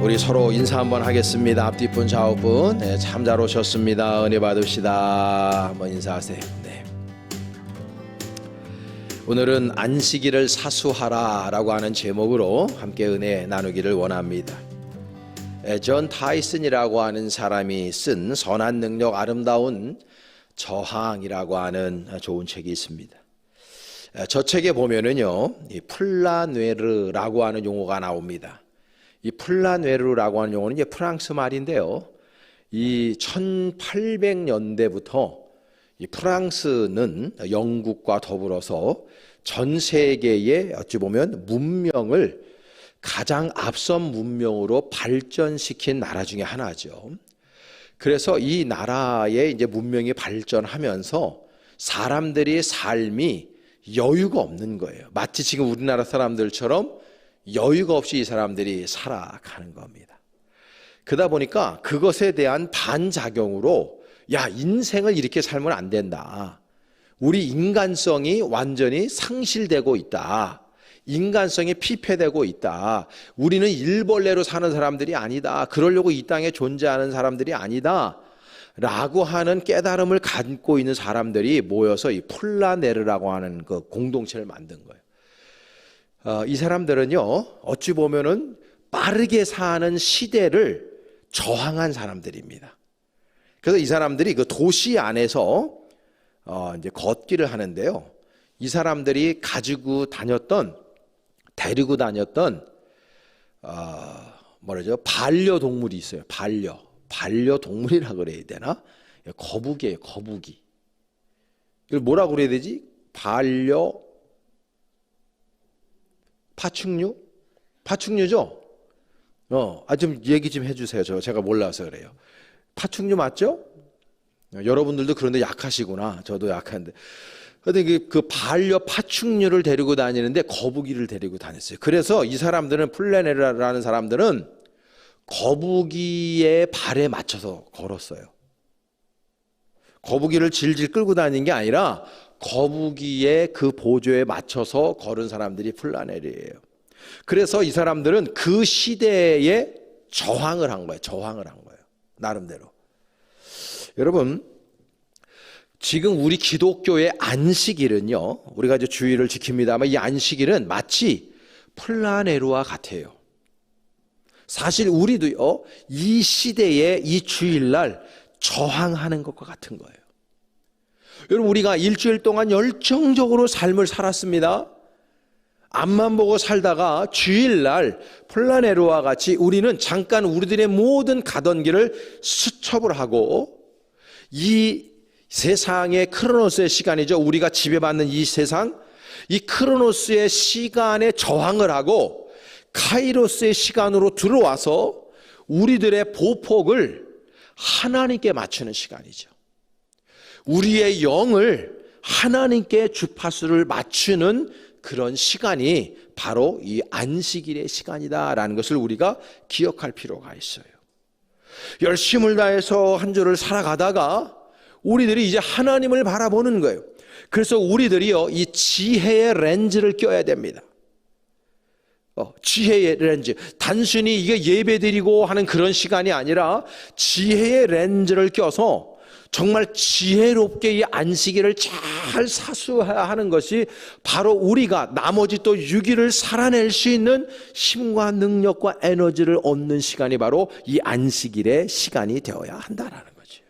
우리 서로 인사 한번 하겠습니다. 앞뒷분 좌우분, 네, 참 잘 오셨습니다. 은혜 받으시다. 한번 인사하세요. 네. 오늘은 안식일을 사수하라 라고 하는 제목으로 함께 은혜 나누기를 원합니다. 존 타이슨이라고 하는 사람이 쓴 선한 능력 아름다운 저항이라고 하는 좋은 책이 있습니다. 저 책에 보면은요, 이 플라뇌르라고 하는 용어가 나옵니다. 이 플라뇌르라고 하는 용어는 이제 프랑스 말인데요. 이 1800년대부터 이 프랑스는 영국과 더불어서 전 세계의 어찌 보면 문명을 가장 앞선 문명으로 발전시킨 나라 중에 하나죠. 그래서 이 나라의 이제 문명이 발전하면서 사람들의 삶이 여유가 없는 거예요. 마치 지금 우리나라 사람들처럼 여유가 없이 이 사람들이 살아가는 겁니다. 그러다 보니까 그것에 대한 반작용으로 야, 인생을 이렇게 살면 안 된다. 우리 인간성이 완전히 상실되고 있다. 인간성이 피폐되고 있다. 우리는 일벌레로 사는 사람들이 아니다. 그러려고 이 땅에 존재하는 사람들이 아니다. 라고 하는 깨달음을 갖고 있는 사람들이 모여서 이 플라네르라고 하는 그 공동체를 만든 거예요. 이 사람들은요, 어찌 보면은 빠르게 사는 시대를 저항한 사람들입니다. 그래서 이 사람들이 그 도시 안에서 이제 걷기를 하는데요. 이 사람들이 데리고 다녔던 반려동물이 있어요. 반려동물이라 그래야 되나? 거북이에요, 거북이. 이걸 뭐라고 그래야 되지? 파충류죠? 좀 얘기 좀 해주세요. 제가 몰라서 그래요. 파충류 맞죠? 여러분들도 그런데 약하시구나. 저도 약한데. 그런데 그 반려 파충류를 데리고 다니는데 거북이를 데리고 다녔어요. 그래서 이 사람들은 플라네르라는 사람들은 거북이의 발에 맞춰서 걸었어요. 거북이를 질질 끌고 다니는 게 아니라 거북이의 그 보조에 맞춰서 걸은 사람들이 플라네르예요. 그래서 이 사람들은 그 시대에 저항을 한 거예요. 나름대로. 여러분, 지금 우리 기독교의 안식일은요, 우리가 이제 주일을 지킵니다만 이 안식일은 마치 플라네르와 같아요. 사실 우리도요, 이 시대에 이 주일날 저항하는 것과 같은 거예요. 여러분, 우리가 일주일 동안 열정적으로 삶을 살았습니다. 앞만 보고 살다가 주일날 플라네르와 같이 우리는 잠깐 우리들의 모든 가던 길을 스톱을 하고 이 세상의 크로노스의 시간이죠. 우리가 지배받는 이 세상, 이 크로노스의 시간에 저항을 하고 카이로스의 시간으로 들어와서 우리들의 보폭을 하나님께 맞추는 시간이죠. 우리의 영을 하나님께 주파수를 맞추는 그런 시간이 바로 이 안식일의 시간이다라는 것을 우리가 기억할 필요가 있어요. 열심을 다해서 한 주를 살아가다가 우리들이 이제 하나님을 바라보는 거예요. 그래서 우리들이요, 이 지혜의 렌즈를 껴야 됩니다. 지혜의 렌즈. 단순히 이게 예배드리고 하는 그런 시간이 아니라 지혜의 렌즈를 껴서 정말 지혜롭게 이 안식일을 잘 사수해야 하는 것이 바로 우리가 나머지 또 6일을 살아낼 수 있는 힘과 능력과 에너지를 얻는 시간이 바로 이 안식일의 시간이 되어야 한다라는 거죠.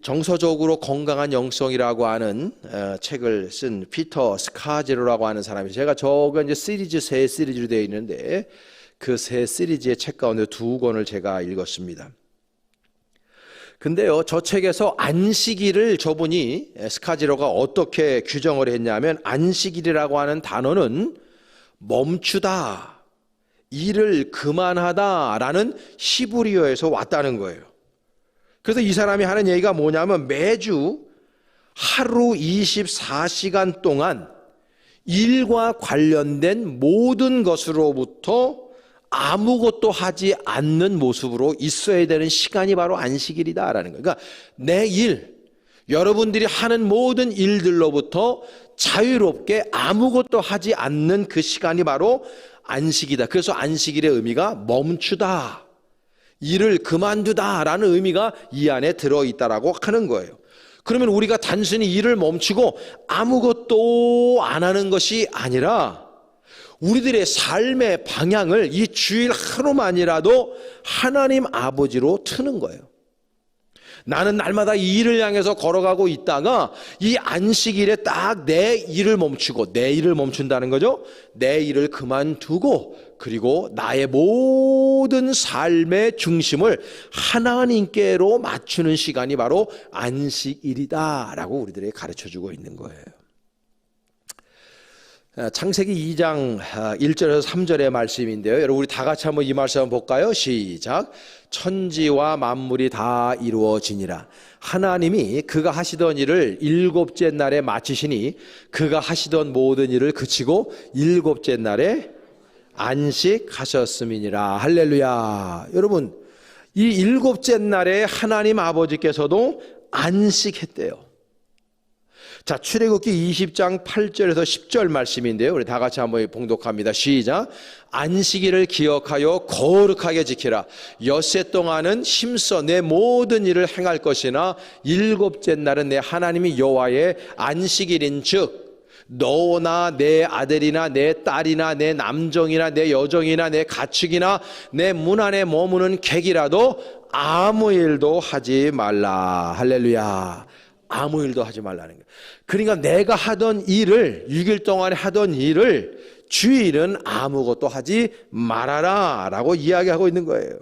정서적으로 건강한 영성이라고 하는 책을 쓴 피터 스카제로라고 하는 사람이, 제가 저거 이제 세 시리즈로 되어 있는데 그 세 시리즈의 책 가운데 2권을 제가 읽었습니다. 근데요, 저 책에서 안식일을 저분이 스카제로가 어떻게 규정을 했냐면, 안식일이라고 하는 단어는 멈추다, 일을 그만하다라는 히브리어에서 왔다는 거예요. 그래서 이 사람이 하는 얘기가 뭐냐면, 매주 하루 24시간 동안 일과 관련된 모든 것으로부터 아무것도 하지 않는 모습으로 있어야 되는 시간이 바로 안식일이다라는 거예요. 그러니까 내 일, 여러분들이 하는 모든 일들로부터 자유롭게 아무것도 하지 않는 그 시간이 바로 안식이다. 그래서 안식일의 의미가 멈추다, 일을 그만두다라는 의미가 이 안에 들어있다라고 하는 거예요. 그러면 우리가 단순히 일을 멈추고 아무것도 안 하는 것이 아니라 우리들의 삶의 방향을 이 주일 하루만이라도 하나님 아버지로 트는 거예요. 나는 날마다 이 일을 향해서 걸어가고 있다가 이 안식일에 딱 내 일을 멈추고, 내 일을 멈춘다는 거죠. 내 일을 그만두고, 그리고 나의 모든 삶의 중심을 하나님께로 맞추는 시간이 바로 안식일이다라고 우리들에게 가르쳐주고 있는 거예요. 창세기 2장 1절에서 3절의 말씀인데요. 여러분 우리 다 같이 한번 이 말씀 한번 볼까요? 시작. 천지와 만물이 다 이루어지니라. 하나님이 그가 하시던 일을 일곱째 날에 마치시니 그가 하시던 모든 일을 그치고 일곱째 날에 안식하셨음이니라. 할렐루야. 여러분 이 일곱째 날에 하나님 아버지께서도 안식했대요. 자, 출애굽기 20장 8절에서 10절 말씀인데요. 우리 다 같이 한번 봉독합니다. 시작. 안식일을 기억하여 거룩하게 지키라. 엿새 동안은 힘써 내 모든 일을 행할 것이나 일곱째 날은 내 하나님이 여호와의 안식일인즉 너나 내 아들이나 내 딸이나 내 남종이나 내 여종이나 내 가축이나 내 문 안에 머무는 객이라도 아무 일도 하지 말라. 할렐루야. 아무 일도 하지 말라는 거예요. 그러니까 내가 하던 일을 6일 동안에 하던 일을 주일은 아무것도 하지 말아라 라고 이야기하고 있는 거예요.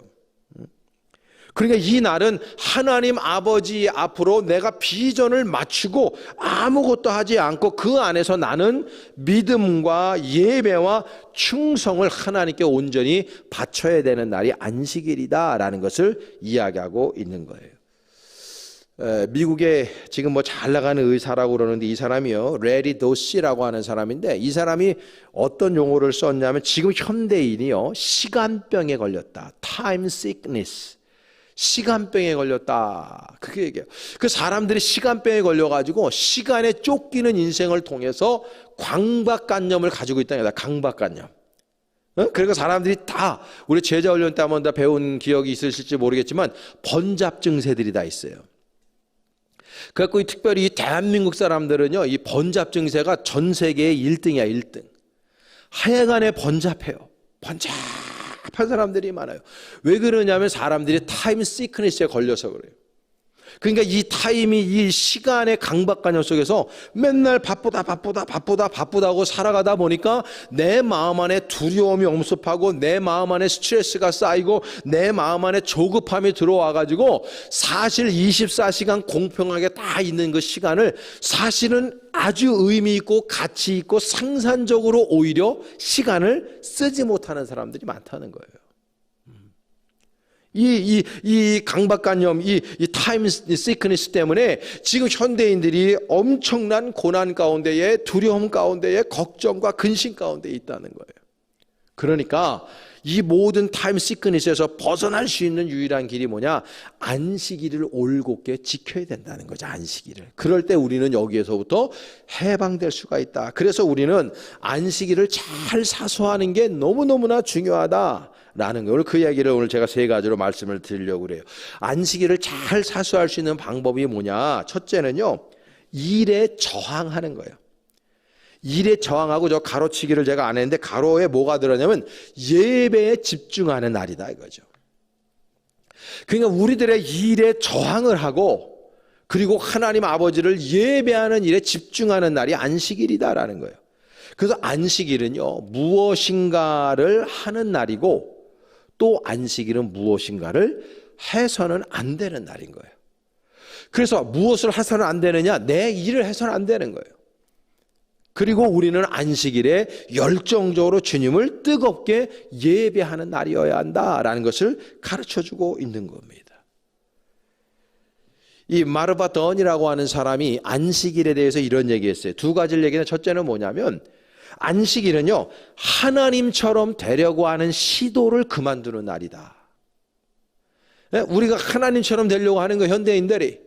그러니까 이 날은 하나님 아버지 앞으로 내가 비전을 맞추고 아무것도 하지 않고 그 안에서 나는 믿음과 예배와 충성을 하나님께 온전히 바쳐야 되는 날이 안식일이다라는 것을 이야기하고 있는 거예요. 미국에 지금 뭐 잘 나가는 의사라고 그러는데 이 사람이요, 레리 도시라고 하는 사람인데 이 사람이 어떤 용어를 썼냐면 지금 현대인이요 시간병에 걸렸다, time sickness, 시간병에 걸렸다 그렇게 얘기해요. 그 사람들이 시간병에 걸려가지고 시간에 쫓기는 인생을 통해서 강박관념을 가지고 있다는 거다. 강박관념. 그러니까 사람들이 다 우리 제자훈련 때 한번 다 배운 기억이 있으실지 모르겠지만 번잡 증세들이 다 있어요. 그래서 특별히 대한민국 사람들은요, 이 번잡 증세가 전 세계의 1등이야, 1등. 하여간에 번잡해요. 번잡한 사람들이 많아요. 왜 그러냐면 사람들이 타임 시크니스에 걸려서 그래요. 그러니까 이 타임이 이 시간의 강박관념 속에서 맨날 바쁘다고 살아가다 보니까 내 마음 안에 두려움이 엄습하고 내 마음 안에 스트레스가 쌓이고 내 마음 안에 조급함이 들어와가지고 사실 24시간 공평하게 다 있는 그 시간을 사실은 아주 의미 있고 가치 있고 생산적으로 오히려 시간을 쓰지 못하는 사람들이 많다는 거예요. 이 강박관념, 이 타임 시크니스 때문에 지금 현대인들이 엄청난 고난 가운데에, 두려움 가운데에, 걱정과 근심 가운데 있다는 거예요. 그러니까 이 모든 타임 시크니스에서 벗어날 수 있는 유일한 길이 뭐냐? 안식일을 올곧게 지켜야 된다는 거죠. 안식일을. 그럴 때 우리는 여기에서부터 해방될 수가 있다. 그래서 우리는 안식일을 잘 사수하는 게 너무너무나 중요하다 라는 걸, 그 이야기를 오늘 제가 세 가지로 말씀을 드리려고 그래요. 안식일을 잘 사수할 수 있는 방법이 뭐냐? 첫째는요, 일에 저항하는 거예요. 일에 저항하고, 저 가로치기를 제가 안 했는데 가로에 뭐가 들었냐면 예배에 집중하는 날이다 이거죠. 그러니까 우리들의 일에 저항을 하고 그리고 하나님 아버지를 예배하는 일에 집중하는 날이 안식일이다라는 거예요. 그래서 안식일은요, 무엇인가를 하는 날이고 또 안식일은 무엇인가를 해서는 안 되는 날인 거예요. 그래서 무엇을 해서는 안 되느냐? 내 일을 해서는 안 되는 거예요. 그리고 우리는 안식일에 열정적으로 주님을 뜨겁게 예배하는 날이어야 한다라는 것을 가르쳐주고 있는 겁니다. 이 마르바던이라고 하는 사람이 안식일에 대해서 이런 얘기했어요. 두 가지를 얘기는, 첫째는 뭐냐면 안식일은요, 하나님처럼 되려고 하는 시도를 그만두는 날이다. 우리가 하나님처럼 되려고 하는 거, 현대인들이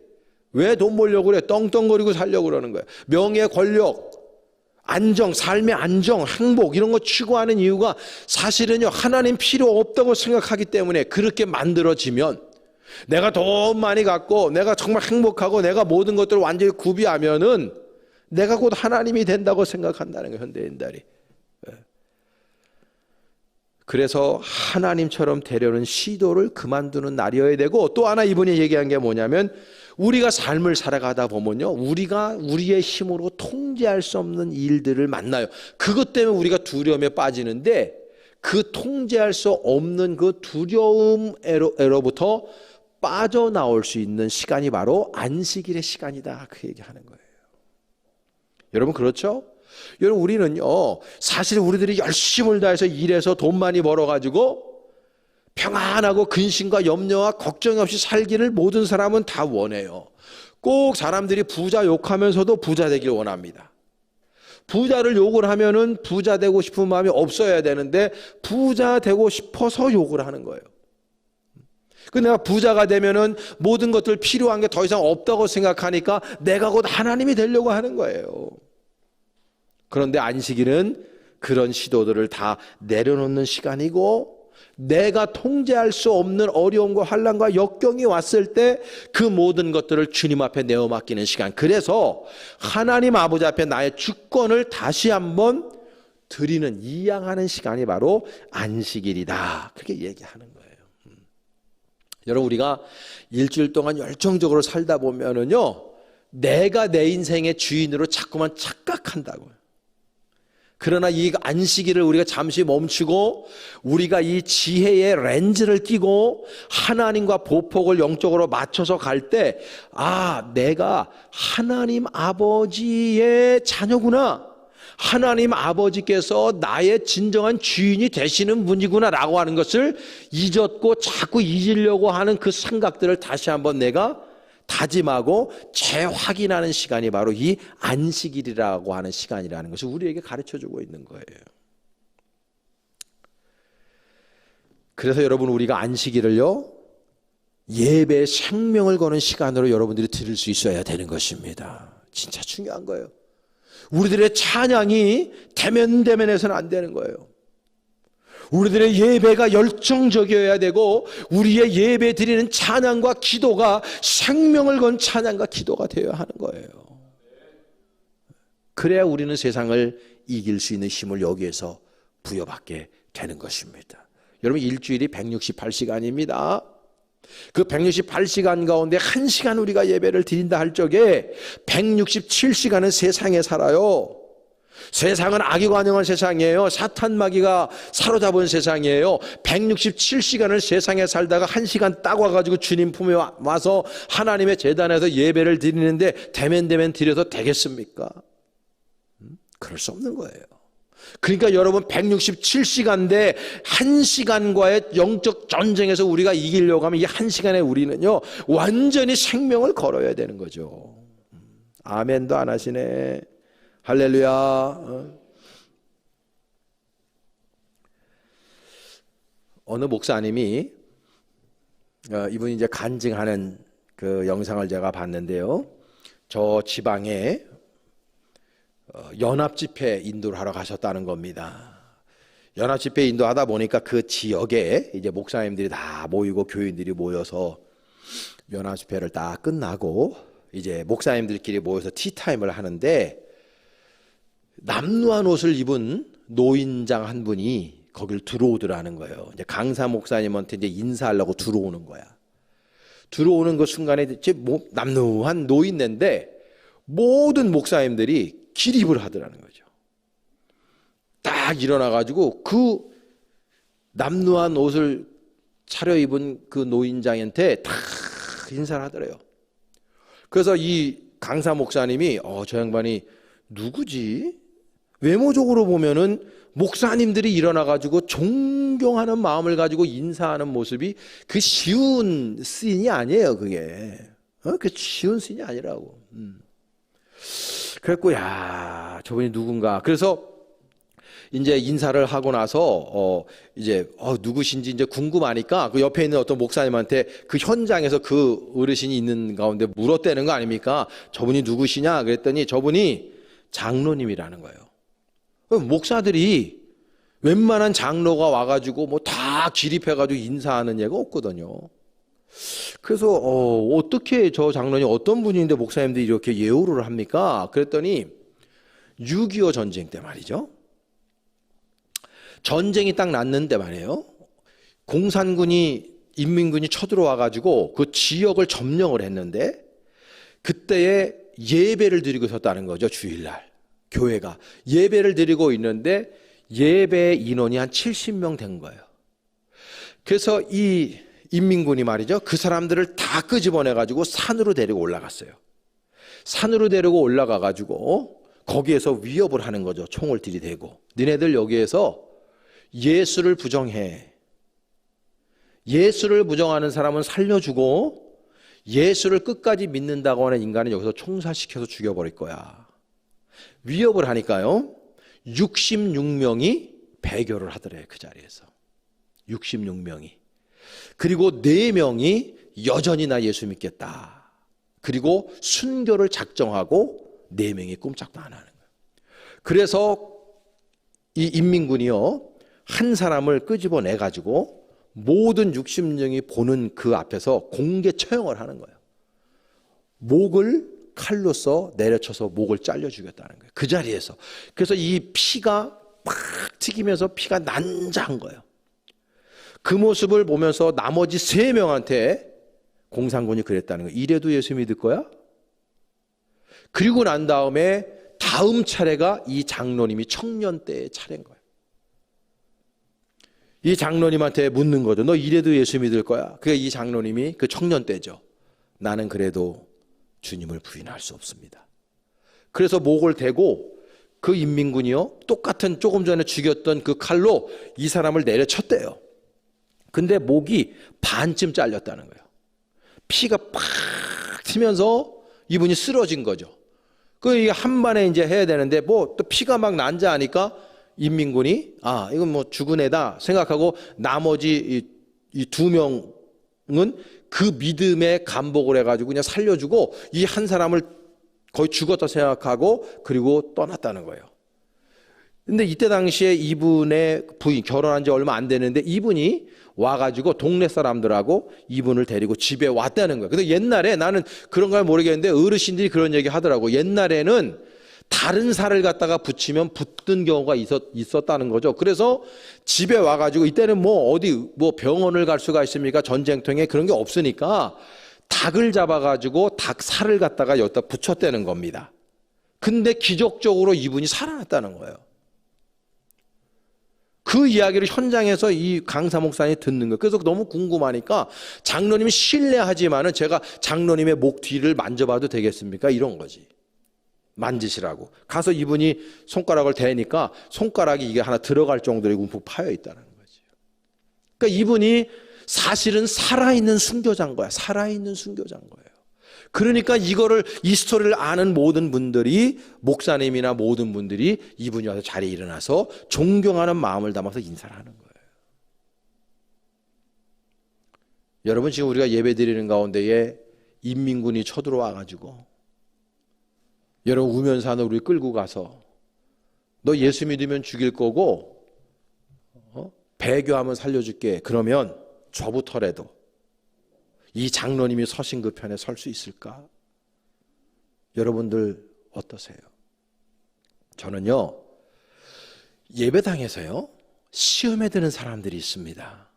왜 돈 벌려고 그래? 떵떵거리고 살려고 그러는 거예요. 명예, 권력, 안정, 삶의 안정, 행복 이런 거 추구하는 이유가 사실은요, 하나님 필요 없다고 생각하기 때문에 그렇게 만들어지면, 내가 돈 많이 갖고 내가 정말 행복하고 내가 모든 것들을 완전히 구비하면은 내가 곧 하나님이 된다고 생각한다는 거예요, 현대인들이. 그래서 하나님처럼 되려는 시도를 그만두는 날이어야 되고, 또 하나 이분이 얘기한 게 뭐냐면, 우리가 삶을 살아가다 보면요, 우리가 우리의 힘으로 통제할 수 없는 일들을 만나요. 그것 때문에 우리가 두려움에 빠지는데, 그 통제할 수 없는 그 두려움으로부터 빠져나올 수 있는 시간이 바로 안식일의 시간이다, 그 얘기하는 거예요. 여러분, 그렇죠? 여러분, 우리는요, 사실 우리들이 열심을 다해서 일해서 돈 많이 벌어가지고 평안하고 근심과 염려와 걱정이 없이 살기를 모든 사람은 다 원해요. 꼭 사람들이 부자 욕하면서도 부자 되길 원합니다. 부자를 욕을 하면은 부자 되고 싶은 마음이 없어야 되는데, 부자 되고 싶어서 욕을 하는 거예요. 그 내가 부자가 되면은 모든 것들 필요한 게 더 이상 없다고 생각하니까 내가 곧 하나님이 되려고 하는 거예요. 그런데 안식일은 그런 시도들을 다 내려놓는 시간이고, 내가 통제할 수 없는 어려움과 환난과 역경이 왔을 때 그 모든 것들을 주님 앞에 내어 맡기는 시간. 그래서 하나님 아버지 앞에 나의 주권을 다시 한번 드리는, 이양하는 시간이 바로 안식일이다, 그렇게 얘기하는 거예요. 여러분, 우리가 일주일 동안 열정적으로 살다 보면은요, 내가 내 인생의 주인으로 자꾸만 착각한다고요. 그러나 이 안식일을 우리가 잠시 멈추고 우리가 이 지혜의 렌즈를 끼고 하나님과 보폭을 영적으로 맞춰서 갈 때, 아, 내가 하나님 아버지의 자녀구나, 하나님 아버지께서 나의 진정한 주인이 되시는 분이구나 라고 하는 것을 잊었고 자꾸 잊으려고 하는 그 생각들을 다시 한번 내가 다짐하고 재확인하는 시간이 바로 이 안식일이라고 하는 시간이라는 것을 우리에게 가르쳐주고 있는 거예요. 그래서 여러분, 우리가 안식일을요, 예배에 생명을 거는 시간으로 여러분들이 드릴 수 있어야 되는 것입니다. 진짜 중요한 거예요. 우리들의 찬양이 대면대면해서는 안 되는 거예요. 우리들의 예배가 열정적이어야 되고, 우리의 예배 드리는 찬양과 기도가 생명을 건 찬양과 기도가 되어야 하는 거예요. 그래야 우리는 세상을 이길 수 있는 힘을 여기에서 부여받게 되는 것입니다. 여러분, 일주일이 168시간입니다. 그 168시간 가운데 1시간 우리가 예배를 드린다 할 적에 167시간은 세상에 살아요. 세상은 악이 관영한 세상이에요. 사탄 마귀가 사로잡은 세상이에요. 167시간을 세상에 살다가 1시간 딱 와가지고 주님 품에 와서 하나님의 제단에서 예배를 드리는데 대면대면 드려도 되겠습니까? 그럴 수 없는 거예요. 그러니까 여러분, 167시간대 1시간과의 영적 전쟁에서 우리가 이기려고 하면 이 1시간에 우리는요, 완전히 생명을 걸어야 되는 거죠. 아멘도 안 하시네. 할렐루야. 어느 목사님이, 이분이 이제 간증하는 그 영상을 제가 봤는데요, 저 지방에 연합집회 인도를 하러 가셨다는 겁니다. 연합집회 인도하다 보니까 그 지역에 이제 목사님들이 다 모이고 교인들이 모여서 연합집회를 다 끝나고 이제 목사님들끼리 모여서 티타임을 하는데, 남루한 옷을 입은 노인장 한 분이 거길 들어오더라는 거예요. 이제 강사 목사님한테 이제 인사하려고 들어오는 거야. 들어오는 그 순간에 이제 남루한 노인네인데 모든 목사님들이 기립을 하더라는 거죠. 딱 일어나가지고 그 남루한 옷을 차려입은 그 노인장한테 딱 인사를 하더래요. 그래서 이 강사 목사님이 저 양반이 누구지? 외모적으로 보면은 목사님들이 일어나가지고 존경하는 마음을 가지고 인사하는 모습이 그 쉬운 씬이 아니에요, 그게. 그 쉬운 씬이 아니라고. 그랬고, 야, 저분이 누군가. 그래서 이제 인사를 하고 나서 이제 누구신지 이제 궁금하니까 그 옆에 있는 어떤 목사님한테 그 현장에서 그 어르신이 있는 가운데 물었다는 거 아닙니까? 저분이 누구시냐? 그랬더니 저분이 장로님이라는 거예요. 목사들이 웬만한 장로가 와가지고 뭐 다 기립해가지고 인사하는 예가 없거든요. 그래서 어떻게 저 장로님 어떤 분인데 목사님들이 이렇게 예우를 합니까? 그랬더니 6.25 전쟁 때 말이죠. 전쟁이 딱 났는데 말이에요. 공산군이 인민군이 쳐들어와가지고 그 지역을 점령을 했는데 그때에 예배를 드리고 있었다는 거죠. 주일날 교회가 예배를 드리고 있는데 예배 인원이 한 70명 된 거예요. 그래서 이 인민군이 말이죠. 그 사람들을 다 끄집어내가지고 산으로 데리고 올라갔어요. 산으로 데리고 올라가가지고 거기에서 위협을 하는 거죠. 총을 들이대고. 니네들 여기에서 예수를 부정해. 예수를 부정하는 사람은 살려주고 예수를 끝까지 믿는다고 하는 인간은 여기서 총살시켜서 죽여버릴 거야. 위협을 하니까요. 66명이 배교를 하더래요. 그 자리에서. 66명이. 그리고 4명이 여전히 나 예수 믿겠다. 그리고 순교를 작정하고 4명이 꼼짝도 안 하는 거예요. 그래서 이 인민군이요. 한 사람을 끄집어내가지고 모든 60명이 보는 그 앞에서 공개 처형을 하는 거예요. 목을 칼로서 내려쳐서 목을 잘려 죽였다는 거예요. 그 자리에서. 그래서 이 피가 막 튀기면서 피가 난자한 거예요. 그 모습을 보면서 나머지 3명한테 공산군이 그랬다는 거예요. 이래도 예수 믿을 거야? 그리고 난 다음에 다음 차례가 이 장로님이 청년 때의 차례인 거예요. 이 장로님한테 묻는 거죠. 너 이래도 예수 믿을 거야? 그게 이 장로님이 그 청년 때죠. 나는 그래도 주님을 부인할 수 없습니다. 그래서 목을 대고 그 인민군이요. 똑같은 조금 전에 죽였던 그 칼로 이 사람을 내려쳤대요. 근데 목이 반쯤 잘렸다는 거예요. 피가 팍 튀면서 이분이 쓰러진 거죠. 그 한 번에 이제 해야 되는데 뭐 또 피가 막 난자하니까 인민군이 이건 뭐 죽은 애다 생각하고 나머지 이 2명은 그 믿음에 감복을 해가지고 그냥 살려주고 이 한 사람을 거의 죽었다 생각하고 그리고 떠났다는 거예요. 근데 이때 당시에 이분의 부인 결혼한 지 얼마 안 되는데 이분이 와가지고 동네 사람들하고 이분을 데리고 집에 왔다는 거예요. 근데 옛날에 나는 그런 걸 모르겠는데 어르신들이 그런 얘기 하더라고. 옛날에는 다른 살을 갖다가 붙이면 붙는 경우가 있었다는 거죠. 그래서 집에 와가지고 이때는 뭐 어디 뭐 병원을 갈 수가 있습니까? 전쟁통에 그런 게 없으니까 닭을 잡아가지고 닭 살을 갖다가 여기다 붙였다는 겁니다. 근데 기적적으로 이분이 살아났다는 거예요. 그 이야기를 현장에서 이 강사 목사님이 듣는 거예요. 그래서 너무 궁금하니까 장로님이 신뢰하지만은 제가 장로님의 목 뒤를 만져봐도 되겠습니까? 이런 거지. 만지시라고. 가서 이분이 손가락을 대니까 손가락이 이게 하나 들어갈 정도로 움푹 파여 있다는 거지. 그러니까 이분이 사실은 살아있는 순교자인 거야. 살아있는 순교자인 거예요. 그러니까 이 스토리를 아는 모든 분들이 목사님이나 모든 분들이 이분이 와서 자리에 일어나서 존경하는 마음을 담아서 인사를 하는 거예요. 여러분 지금 우리가 예배 드리는 가운데에 인민군이 쳐들어와 가지고 여러분 우면산을 우리 끌고 가서 너 예수 믿으면 죽일 거고 배교하면 살려줄게. 그러면 저부터라도 이 장로님이 서신 그 편에 설 수 있을까? 여러분들 어떠세요? 저는요 예배당에서요 시험에 드는 사람들이 있습니다.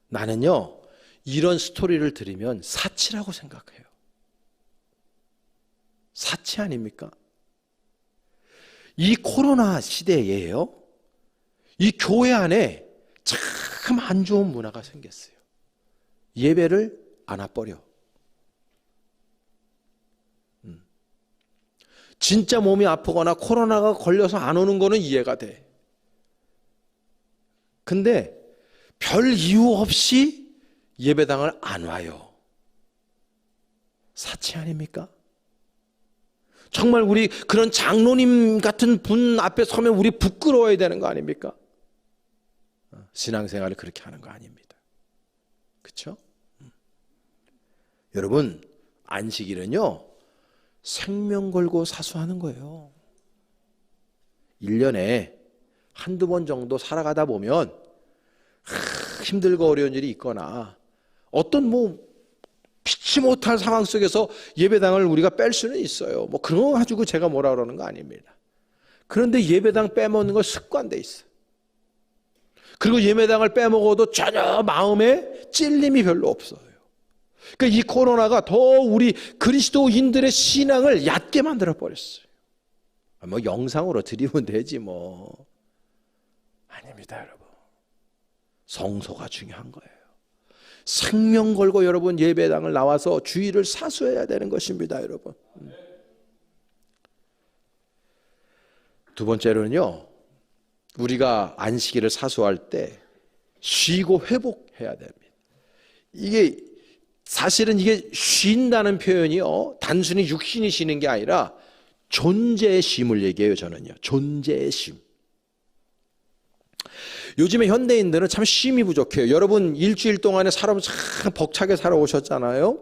나는요 이런 스토리를 들으면 사치라고 생각해요. 사치 아닙니까? 이 코로나 시대에요 이 교회 안에 참 안 좋은 문화가 생겼어요. 예배를 안 와버려. 진짜 몸이 아프거나 코로나가 걸려서 안 오는 거는 이해가 돼. 근데 별 이유 없이 예배당을 안 와요. 사치 아닙니까? 정말 우리 그런 장로님 같은 분 앞에 서면 우리 부끄러워야 되는 거 아닙니까? 신앙생활을 그렇게 하는 거 아닙니다. 그렇죠? 여러분, 안식일은요 생명 걸고 사수하는 거예요. 1년에 한두 번 정도 살아가다 보면 힘들고 어려운 일이 있거나 어떤 피치 못할 상황 속에서 예배당을 우리가 뺄 수는 있어요. 그런 거 가지고 제가 뭐라 그러는 거 아닙니다. 그런데 예배당 빼먹는 거 습관돼 있어요. 그리고 예배당을 빼먹어도 전혀 마음에 찔림이 별로 없어요. 그러니까 이 코로나가 더 우리 그리스도인들의 신앙을 얕게 만들어 버렸어요. 영상으로 드리면 되지 아닙니다, 여러분. 성소가 중요한 거예요. 생명 걸고 여러분 예배당을 나와서 주일을 사수해야 되는 것입니다, 여러분. 두 번째로는요, 우리가 안식일을 사수할 때 쉬고 회복해야 됩니다. 이게 사실은 이게 쉰다는 표현이요, 단순히 육신이 쉬는 게 아니라 존재의 쉼을 얘기해요. 저는요, 존재의 쉼. 요즘에 현대인들은 참 쉼이 부족해요. 여러분 일주일 동안에 사람 참 벅차게 살아오셨잖아요.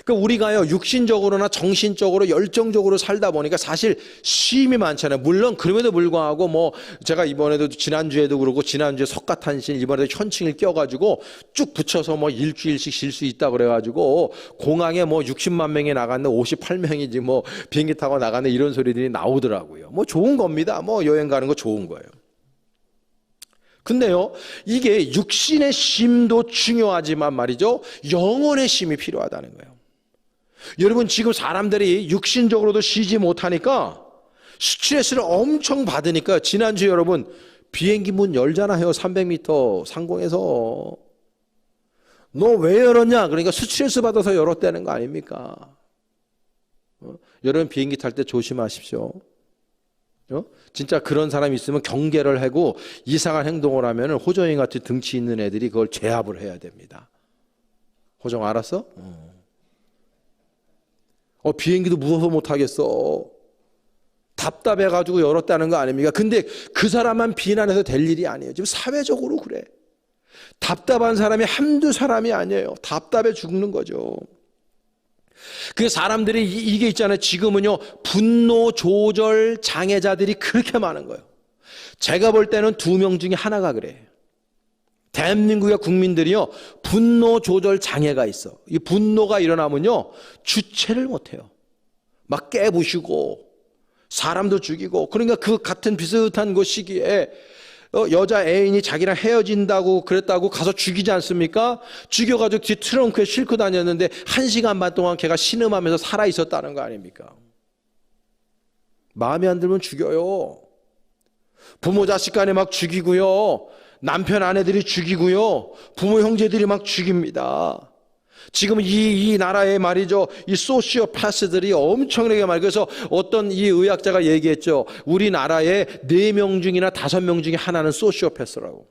그러니까 우리가요 육신적으로나 정신적으로 열정적으로 살다 보니까 사실 쉼이 많잖아요. 물론 그럼에도 불구하고 제가 이번에도 지난주에도 그러고 지난주에 석가탄신 이번에도 현충일 껴가지고 쭉 붙여서 일주일씩 쉴 수 있다 그래가지고 공항에 60만 명이 나갔네 58명이지 비행기 타고 나갔네 이런 소리들이 나오더라고요. 좋은 겁니다. 여행 가는 거 좋은 거예요. 근데요, 이게 육신의 쉼도 중요하지만 말이죠, 영혼의 쉼이 필요하다는 거예요. 여러분 지금 사람들이 육신적으로도 쉬지 못하니까 스트레스를 엄청 받으니까 지난주에 여러분 비행기 문 열잖아요. 300m 상공에서. 너 왜 열었냐? 그러니까 스트레스 받아서 열었다는 거 아닙니까? 여러분 비행기 탈 때 조심하십시오. 진짜 그런 사람이 있으면 경계를 하고 이상한 행동을 하면 호정이 같이 등치 있는 애들이 그걸 제압을 해야 됩니다. 호정 알았어? 비행기도 무서워서 못하겠어. 답답해가지고 열었다는 거 아닙니까? 근데 그 사람만 비난해서 될 일이 아니에요. 지금 사회적으로 그래. 답답한 사람이 한두 사람이 아니에요. 답답해 죽는 거죠. 그 사람들이 이게 있잖아요. 지금은요 분노 조절 장애자들이 그렇게 많은 거예요. 제가 볼 때는 2명 중에 하나가 그래요. 대한민국의 국민들이요 분노 조절 장애가 있어. 이 분노가 일어나면요 주체를 못해요. 막 깨부시고 사람도 죽이고. 그러니까 그 같은 비슷한 그 시기에 여자 애인이 자기랑 헤어진다고 그랬다고 가서 죽이지 않습니까? 죽여가지고 뒤 트렁크에 싣고 다녔는데 1시간 반 동안 걔가 신음하면서 살아있었다는 거 아닙니까? 마음에 안 들면 죽여요. 부모 자식 간에 막 죽이고요. 남편 아내들이 죽이고요. 부모 형제들이 막 죽입니다. 지금 이 나라에 말이죠, 이 소시오패스들이 엄청나게 많아요. 그래서 어떤 이 의학자가 얘기했죠. 우리나라에 4명 중이나 5명 중에 하나는 소시오패스라고.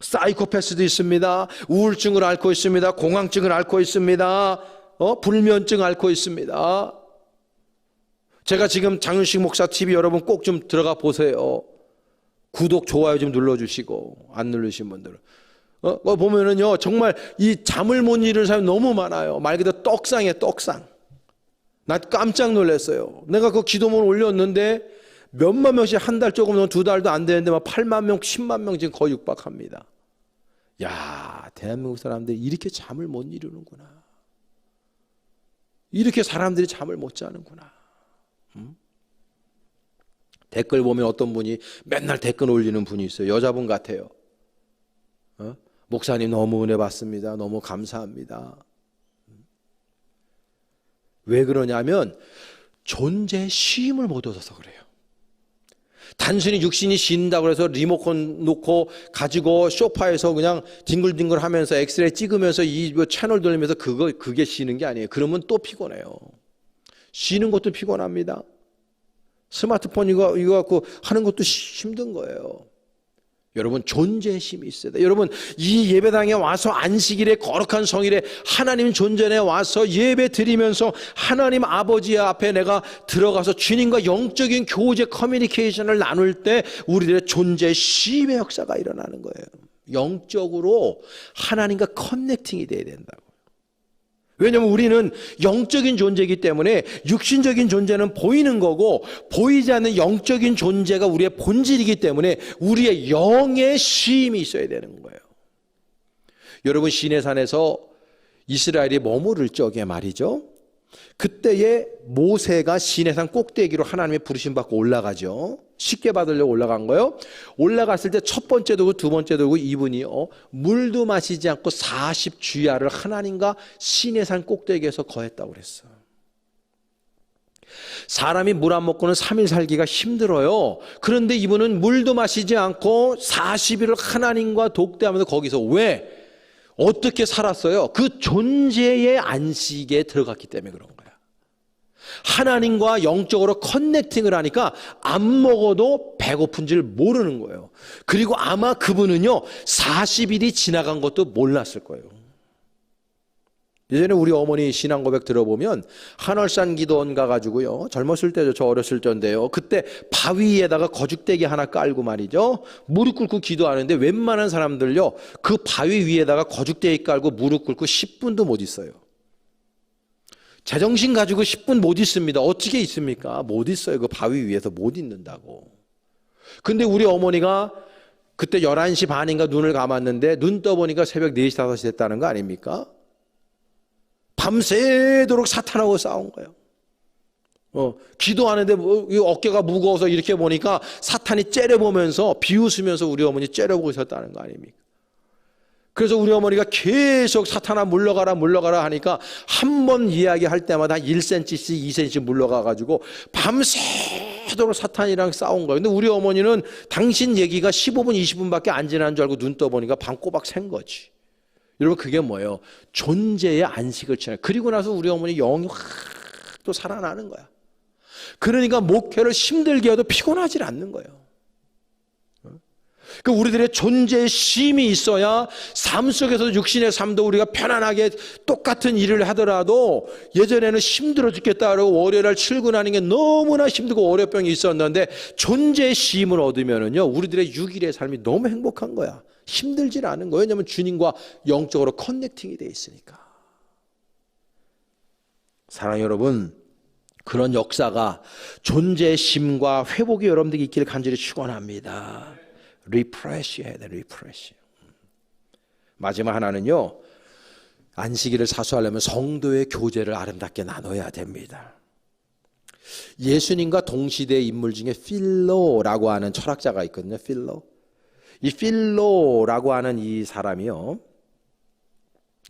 사이코패스도 있습니다. 우울증을 앓고 있습니다. 공황증을 앓고 있습니다. 불면증 앓고 있습니다. 제가 지금 장윤식 목사 TV 여러분 꼭 좀 들어가 보세요. 구독, 좋아요 좀 눌러주시고 안 누르신 분들은. 보면은요, 정말 이 잠을 못 이루는 사람이 너무 많아요. 말 그대로 떡상이에요, 떡상. 나 깜짝 놀랐어요. 내가 그 기도문 올렸는데 몇만 명씩 한 달 조금 넘어 2달도 안 되는데 막 8만 명, 10만 명 지금 거의 육박합니다. 야, 대한민국 사람들이 이렇게 잠을 못 이루는구나. 이렇게 사람들이 잠을 못 자는구나. 댓글 보면 어떤 분이 맨날 댓글 올리는 분이 있어요. 여자분 같아요. 목사님 너무 은혜 받습니다. 너무 감사합니다. 왜 그러냐면 존재의 쉼을 못 얻어서 그래요. 단순히 육신이 쉰다고 해서 리모컨 놓고 가지고 소파에서 그냥 뒹굴뒹굴 하면서 엑스레이 찍으면서 이 채널 돌리면서 그게 쉬는 게 아니에요. 그러면 또 피곤해요. 쉬는 것도 피곤합니다. 스마트폰 이거 갖고 하는 것도 힘든 거예요. 여러분 존재의 힘이 있어야 돼요. 여러분 이 예배당에 와서 안식일에 거룩한 성일에 하나님 존전에 와서 예배 드리면서 하나님 아버지 앞에 내가 들어가서 주님과 영적인 교제 커뮤니케이션을 나눌 때 우리들의 존재의 힘의 역사가 일어나는 거예요. 영적으로 하나님과 커넥팅이 돼야 된다고. 왜냐하면 우리는 영적인 존재이기 때문에 육신적인 존재는 보이는 거고 보이지 않는 영적인 존재가 우리의 본질이기 때문에 우리의 영의 쉼이 있어야 되는 거예요. 여러분 시내산에서 이스라엘이 머무를 적에 말이죠. 그때에 모세가 시내산 꼭대기로 하나님의 부르심 받고 올라가죠. 쉽게 받으려고 올라간 거예요. 올라갔을 때 첫 번째 도구, 두 번째 도구 이분이 물도 마시지 않고 40주야를 하나님과 시내산 꼭대기에서 거했다고 그랬어요. 사람이 물 안 먹고는 3일 살기가 힘들어요. 그런데 이분은 물도 마시지 않고 40일을 하나님과 독대하면서 거기서 왜? 어떻게 살았어요? 그 존재의 안식에 들어갔기 때문에 그런 거야. 하나님과 영적으로 커넥팅을 하니까 안 먹어도 배고픈 줄 모르는 거예요. 그리고 아마 그분은요 40일이 지나간 것도 몰랐을 거예요. 예전에 우리 어머니 신앙 고백 들어보면 한월산 기도원 가가지고요, 젊었을 때죠, 저 어렸을 때인데요, 그때 바위에다가 거죽대기 하나 깔고 말이죠, 무릎 꿇고 기도하는데 웬만한 사람들요 그 바위 위에다가 거죽대기 깔고 무릎 꿇고 10분도 못 있어요. 제정신 가지고 10분 못 있습니다. 어떻게 있습니까? 못 있어요. 그 바위 위에서 못 있는다고. 근데 우리 어머니가 그때 11시 반인가 눈을 감았는데 눈 떠보니까 새벽 4시 5시 됐다는 거 아닙니까? 밤새도록 사탄하고 싸운 거예요. 기도하는데 어깨가 무거워서 이렇게 보니까 사탄이 째려보면서 비웃으면서 우리 어머니 째려보고 있었다는 거 아닙니까? 그래서 우리 어머니가 계속 사탄아 물러가라 하니까 한 번 이야기할 때마다 1cm씩 2cm씩 물러가가지고 밤새도록 사탄이랑 싸운 거예요. 근데 우리 어머니는 당신 얘기가 15분 20분밖에 안 지난 줄 알고 눈 떠보니까 밤 꼬박 샌 거지. 여러분 그게 뭐예요? 존재의 안식을 취하는. 그리고 나서 우리 어머니 영이 확 또 살아나는 거야. 그러니까 목회를 힘들게 해도 피곤하지 않는 거예요. 그 우리들의 존재의 쉼이 있어야 삶 속에서도 육신의 삶도 우리가 편안하게 똑같은 일을 하더라도 예전에는 힘들어 죽겠다 그러고 월요일날 출근하는 게 너무나 힘들고 월요병이 있었는데 존재의 쉼을 얻으면은요 우리들의 6일의 삶이 너무 행복한 거야. 힘들질 않은 거예요. 왜냐하면 주님과 영적으로 커넥팅이 돼 있으니까. 사랑하는 여러분, 그런 역사가 존재의 쉼과 회복이 여러분들에게 있기를 간절히 축원합니다. 리프레시 해야 돼, 리프레시. 마지막 하나는요, 안식일을 사수하려면 성도의 교제를 아름답게 나눠야 됩니다. 예수님과 동시대 인물 중에 필로라고 하는 철학자가 있거든요. 이 필로라고 하는 이 사람이요,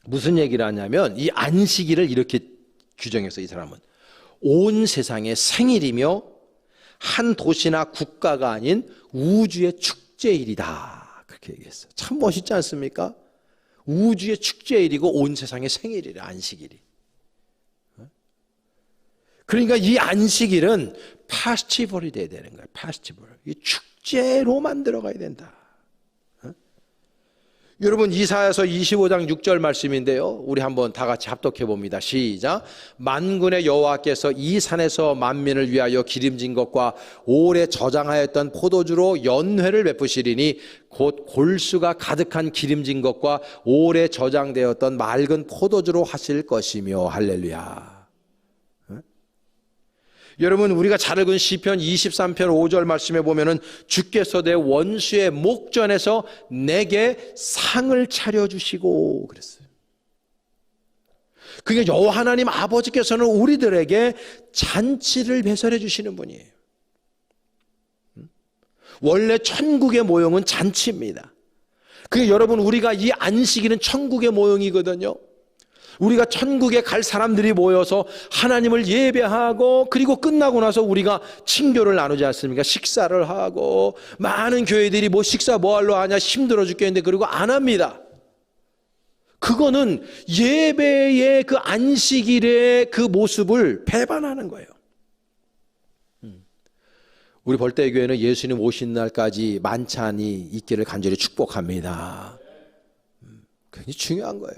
무슨 얘기를 하냐면 이 안식일을 이렇게 규정해서, 이 사람은 온 세상의 생일이며 한 도시나 국가가 아닌 우주의 축제일이다, 그렇게 얘기했어요. 참 멋있지 않습니까? 우주의 축제일이고 온 세상의 생일이래, 안식일이. 그러니까 이 안식일은 페스티벌이 돼야 되는 거예요. 페스티벌. 이 축제로 만들어가야 된다. 여러분 이사야서 25장 6절 말씀인데요, 우리 한번 다 같이 합독해 봅니다. 시작. 만군의 여호와께서 이 산에서 만민을 위하여 기름진 것과 오래 저장하였던 포도주로 연회를 베푸시리니 곧 골수가 가득한 기름진 것과 오래 저장되었던 맑은 포도주로 하실 것이며. 할렐루야. 여러분 우리가 잘 읽은 시편 23편 5절 말씀에 보면은 주께서 내 원수의 목전에서 내게 상을 차려주시고 그랬어요. 그러니까 여호와 하나님 아버지께서는 우리들에게 잔치를 배설해 주시는 분이에요. 원래 천국의 모형은 잔치입니다. 그러니까 여러분 우리가 이 안식일은 천국의 모형이거든요. 우리가 천국에 갈 사람들이 모여서 하나님을 예배하고 그리고 끝나고 나서 우리가 친교를 나누지 않습니까? 식사를 하고, 많은 교회들이 뭐 식사 뭐하러 하냐 힘들어 죽겠는데 그리고 안 합니다. 그거는 예배의 그 안식일의 그 모습을 배반하는 거예요. 우리 벌떼교회는 예수님 오신 날까지 만찬이 있기를 간절히 축복합니다. 굉장히 중요한 거예요.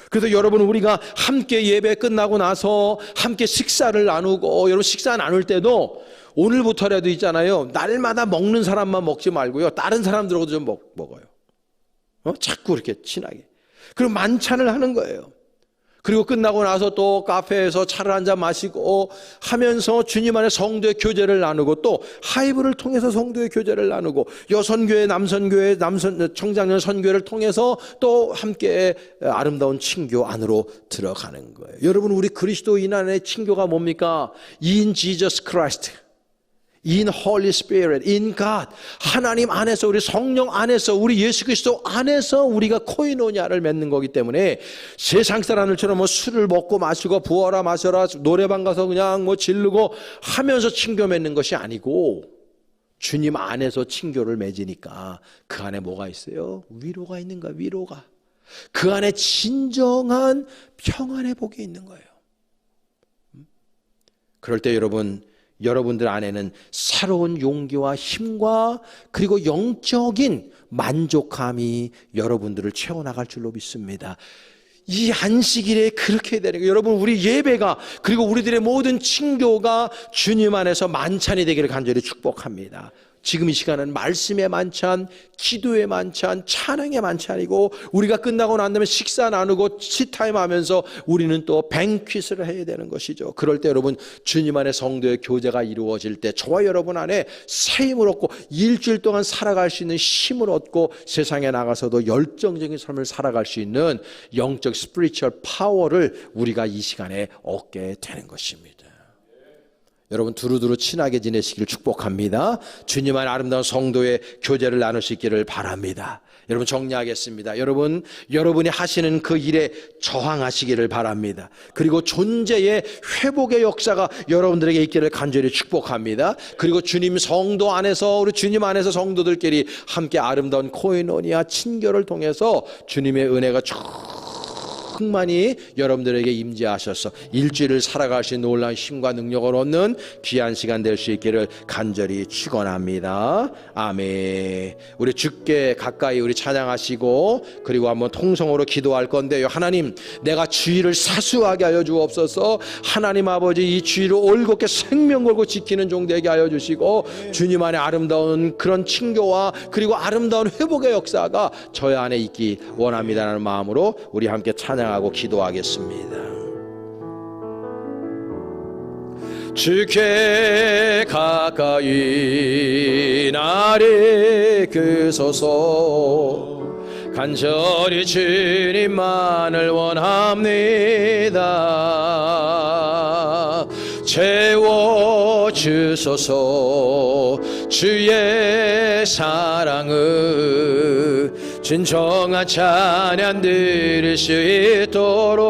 그래서 여러분, 우리가 함께 예배 끝나고 나서 함께 식사를 나누고, 여러분 식사 나눌 때도 오늘부터라도 있잖아요, 날마다 먹는 사람만 먹지 말고요, 다른 사람들하고도 좀 먹어요. 자꾸 이렇게 친하게. 그리고 만찬을 하는 거예요. 그리고 끝나고 나서 또 카페에서 차를 한잔 마시고 하면서 주님 안에 성도의 교제를 나누고, 또 하이브를 통해서 성도의 교제를 나누고, 여선교회, 남선교회, 청장년 선교회를 통해서 또 함께 아름다운 친교 안으로 들어가는 거예요. 여러분, 우리 그리스도인 안에 친교가 뭡니까? In Jesus Christ, in Holy Spirit, in God. 하나님 안에서, 우리 성령 안에서, 우리 예수 그리스도 안에서 우리가 코이노니아를 맺는 거기 때문에 세상 사람들처럼 뭐 술을 먹고 마시고 부어라 마셔라 노래방 가서 그냥 뭐 지르고 하면서 친교 맺는 것이 아니고, 주님 안에서 친교를 맺으니까 그 안에 뭐가 있어요? 위로가 있는 거야. 위로가. 그 안에 진정한 평안의 복이 있는 거예요. 그럴 때 여러분들 안에는 새로운 용기와 힘과 그리고 영적인 만족감이 여러분들을 채워나갈 줄로 믿습니다. 이 안식일에 그렇게 되는 거예요. 여러분, 우리 예배가, 그리고 우리들의 모든 친교가 주님 안에서 만찬이 되기를 간절히 축복합니다. 지금 이 시간은 말씀의 만찬, 기도의 만찬, 찬양의 만찬이고, 우리가 끝나고 난 다음에 식사 나누고 티타임 하면서 우리는 또 뱅퀴스를 해야 되는 것이죠. 그럴 때 여러분, 주님 안에 성도의 교제가 이루어질 때 저와 여러분 안에 새 힘을 얻고 일주일 동안 살아갈 수 있는 힘을 얻고 세상에 나가서도 열정적인 삶을 살아갈 수 있는 영적 스피리추얼 파워를 우리가 이 시간에 얻게 되는 것입니다. 여러분, 두루두루 친하게 지내시기를 축복합니다. 주님 안에 아름다운 성도의 교제를 나눌 수 있기를 바랍니다. 여러분, 정리하겠습니다. 여러분이 하시는 그 일에 저항하시기를 바랍니다. 그리고 존재의 회복의 역사가 여러분들에게 있기를 간절히 축복합니다. 그리고 주님 성도 안에서, 우리 주님 안에서 성도들끼리 함께 아름다운 코이노니아 친교를 통해서 주님의 은혜가 충만히 여러분들에게 임재하셔서 일주일을 살아갈 수 있는 놀라운 힘과 능력을 얻는 귀한 시간 될 수 있기를 간절히 축원합니다. 아멘. 우리 주께 가까이 우리 찬양하시고, 그리고 한번 통성으로 기도할 건데요. 하나님, 내가 주의를 사수하게 하여 주옵소서. 하나님 아버지, 이 주의를 올곧게 생명 걸고 지키는 종 되게 하여 주시고, 주님 안에 아름다운 그런 친교와 그리고 아름다운 회복의 역사가 저희 안에 있기 원합니다라는 마음으로 우리 함께 찬양하고 기도하겠습니다. 주께 가까이 나를 이끄소서. 간절히 주님만을 원합니다. 채워주소서. 주의 사랑을 진정한 찬양 드릴 수 있도록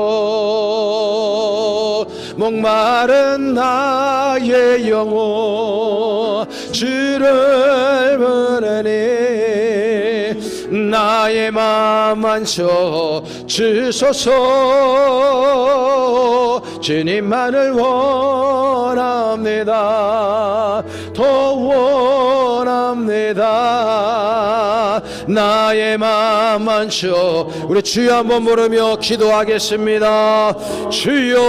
목마른 나의 영혼 주를 부르니 나의 맘 만져 주소서. 주님만을 원합니다. 더 원합니다. 나의 맘 만져. 우리 주여 한번 부르며 기도하겠습니다. 주여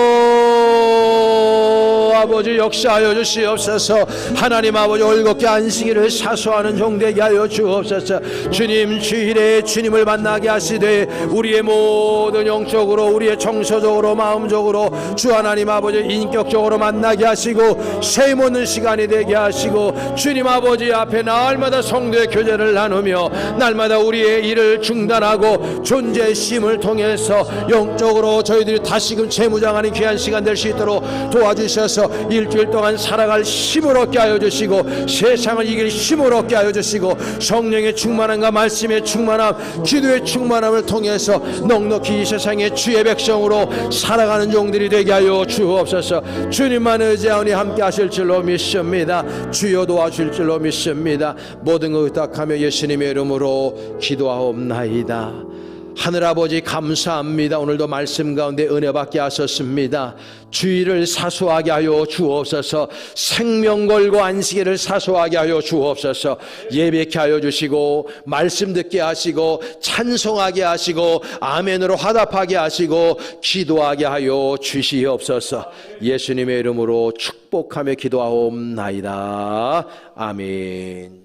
아버지, 역사하여 주시옵소서. 하나님 아버지, 올곧게 안식일을 사수하는 종 되게 하여 주옵소서. 주님, 주일에 주님을 만나게 하시되 우리의 모든 영적으로, 우리의 정서적으로, 마음적으로 주 하나님 아버지 인격적으로 만나게 하시고 새 힘 얻는 시간이 되게 하시고, 주님 아버지 앞에 날마다 성도의 교제를 나누며 날마다 우리의 일을 중단하고 존재의 쉼을 통해서 영적으로 저희들이 다시금 재무장하는 귀한 시간 될 수 있도록 도와주셔서 일주일 동안 살아갈 힘을 얻게 하여 주시고, 세상을 이길 힘을 얻게 하여 주시고, 성령의 충만함과 말씀의 충만함, 기도의 충만함을 통해서 넉넉히 이 세상의 주의 백성으로 살아가는 종들이 되게 하여 주옵소서. 주님만 의지하오니 함께 하실 줄로 믿습니다. 주여 도와주실 줄로 믿습니다. 모든 것 의탁하며 예수님의 이름으로 기도하옵나이다. 하늘아버지 감사합니다. 오늘도 말씀 가운데 은혜 받게 하셨습니다. 주일을 사수하게 하여 주옵소서. 생명 걸고 안식일을 사수하게 하여 주옵소서. 예배케 하여 주시고 말씀 듣게 하시고 찬송하게 하시고 아멘으로 화답하게 하시고 기도하게 하여 주시옵소서. 예수님의 이름으로 축복하며 기도하옵나이다. 아멘.